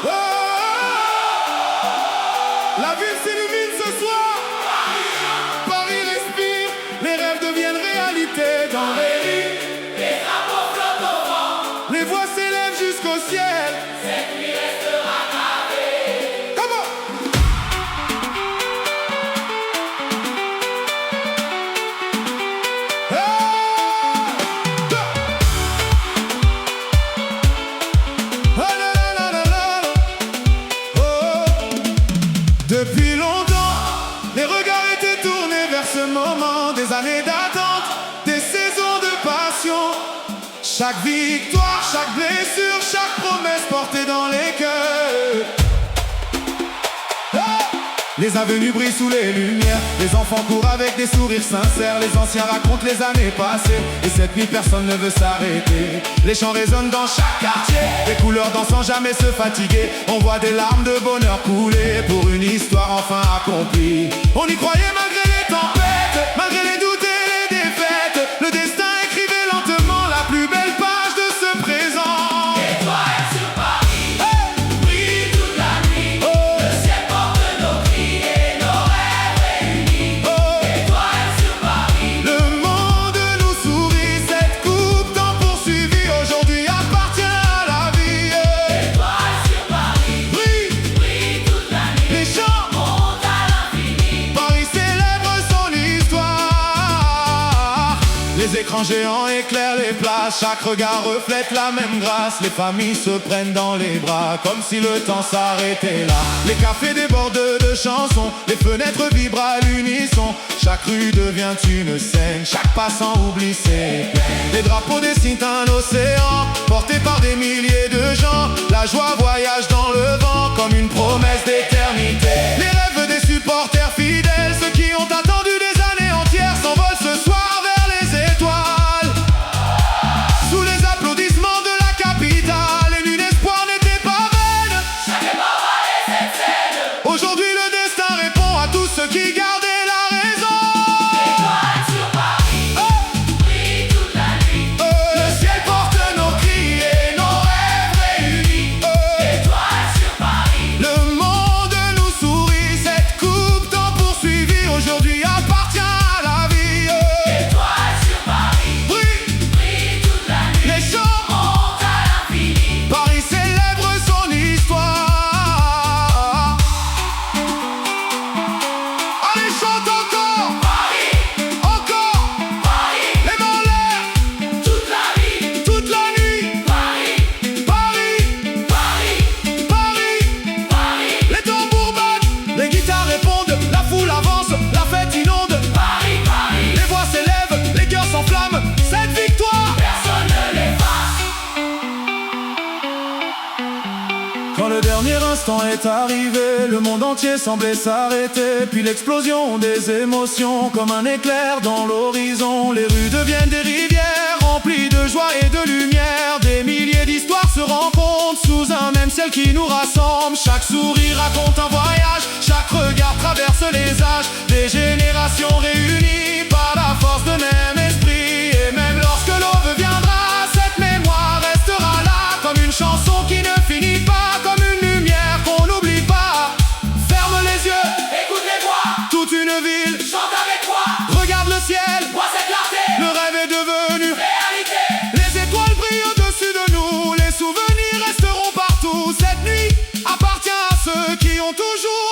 Oh, la ville s'illumine ce soir. Paris respire, les rêves deviennent réalité dans les rues. Les drapeaux flottent au vent, Les voix s'élèvent jusqu'au ciel. cette nuit restera gravée. Comment? Depuis longtemps, les regards étaient tournés vers ce moment, des années d'attente, des saisons de passion. Chaque victoire, chaque blessure, chaque promesse portée dans les cœurs. Les avenues brillent sous les lumières, les enfants courent avec des sourires sincères. Les anciens racontent les années passées, et cette nuit personne ne veut s'arrêter. Les chants résonnent dans chaque quartier, les couleurs dansent sans jamais se fatiguer. On voit des larmes de bonheur couler pour une histoire enfin accomplie. On y croyait malgré les tempêtes, malgré les doutes et les défaites. Le destin écrivait lentement la plus belle page de ce présent. Étoiles sur Paris, brille toute la nuit. Le ciel porte nos cris et nos rêves réunis. Étoiles sur Paris, Le monde nous sourit, cette coupe tant poursuivie aujourd'hui appartient à la vie. étoiles sur Paris, Brille, brille toute la nuit. les chants, Monte à l'infini. Paris célèbre son histoire. Les écrans géants éclairent les places, chaque regard reflète la même grâce. Les familles se prennent dans les bras, comme si le temps s'arrêtait là. Les cafés débordent de chansons, les fenêtres vibrent à l'unisson. Chaque rue devient une scène, chaque passant oublie ses peines. Les drapeaux dessinent un océan, porté par des milliers de gens. La joie voyage dans le vent, comme une promesse d'éternité. Les rêves des supporters fidèles, ceux qui ont attendu des années entières, s'envolent ce soir vers les étoiles. Sous les applaudissements de la capitale, et nul espoir n'était pas vaine. Chaque mort valait cette scène. Aujourd'hui le destin répond à tous ceux qui gardaient la raison. Étoiles sur Paris, brille toute la nuit. Le ciel porte nos cris et nos rêves réunis. Étoiles sur Paris, Le monde nous sourit, cette coupe tant poursuivie aujourd'hui appartient à la vie. étoiles sur Paris, Brille, brille toute la nuit. les chants, Monte à l'infini. Paris célèbre son histoire. Allez, chante encore, Paris, encore, Paris, les mains en l'air, toute la vie. toute la nuit. Paris, Paris, Paris, Paris, Paris, les tambours battent, les guitares répondent, la foule avance, la fête inonde. Paris, Paris. Les voix s'élèvent, les cœurs s'enflamment, cette victoire. Personne ne l'efface. Quand le dernier instant est arrivé, le monde entier semblait s'arrêter. Puis l'explosion des émotions, comme un éclair dans l'horizon. Les rues deviennent des rivières, remplies de joie et de lumière. Des milliers d'histoires se rencontrent sous un même ciel qui nous rassemble. Chaque sourire raconte un voyage, chaque regard traverse les âges. Des générations réunies par la force d'un même esprit. Et même lorsque l'aube viendra, cette mémoire restera là, comme une chanson qui ne finit pas, comme une lumière qu'on n'oublie pas. Ferme les yeux, Écoute les voix, toute une ville chante avec toi. regarde le ciel. Vois cette clarté, Le rêve est devenu réalité. les étoiles brillent au-dessus de nous. Les souvenirs resteront partout. Cette nuit appartient à ceux qui ont toujours